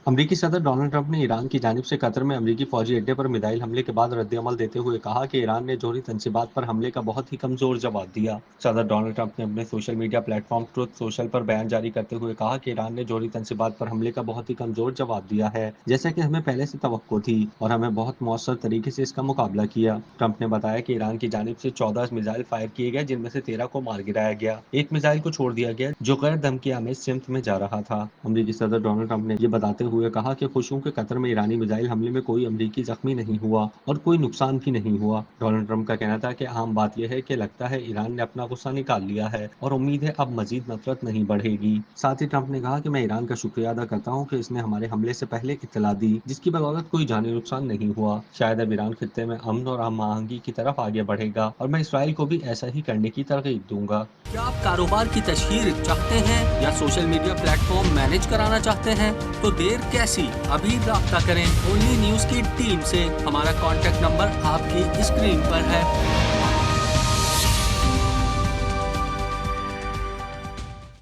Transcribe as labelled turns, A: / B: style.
A: अमरीकी सदर Donald Trump ने ईरान की जानिब से कतर में अमरीकी फौजी अड्डे पर मिसाइल हमले के बाद रद्द-ए-अमल देते हुए कहा कि ईरान ने जौहरी तंसीबात पर हमले का बहुत ही कमजोर जवाब दिया। सदर डोनाल्ड ट्रंप ने अपने social media platform truth social पर बयान जारी करते हुए कहा कि ईरान ने जौहरी तंसीबात पर हमले का बहुत ही कमजोर जवाब दिया है, जैसा कि हमें पहले से तवक्को थी और हमें बहुत मौसर तरीके से इसका मुकाबला किया। ट्रंप ने बताया कि ईरान की जानिब से 14 मिसाइल फायर किए गए, जिनमें से 13 को मार गिराया गया। एक मिसाइल को छोड़ दिया गया जो गैर धमकी आमेज सिमत में जा रहा था। अमरीकी सदर डोनाल्ड ट्रंप ने ये बताते हुए कहा कि खुश हूं कि कतर में ईरानी मिसाइल हमले में कोई अमरीकी जख्मी नहीं हुआ और कोई नुकसान भी नहीं हुआ। डोनाल्ड ट्रंप का कहना था कि आम बात यह है कि लगता है ईरान ने अपना गुस्सा निकाल लिया है और उम्मीद है अब मजीद नफरत नहीं बढ़ेगी। साथ ही ट्रंप ने कहा कि मैं ईरान का शुक्रिया अदा करता हूं कि इसने हमारे हमले से पहले इत्तला दी, जिसकी बदौलत कोई जानी नुकसान नहीं हुआ। शायद अब ईरान खित्ते में अमन और हम आहंगी की तरफ आगे बढ़ेगा और मैं इसराइल को भी ऐसा ही करने की तरगीब दूंगा।
B: क्या आप कारोबार की तशहीर चाहते हैं या सोशल मीडिया प्लेटफॉर्म मैनेज कराना चाहते हैं? तो देर कैसी, अभी राब्ता करें ओनली न्यूज की टीम से। हमारा कॉन्टैक्ट नंबर आपकी स्क्रीन पर है।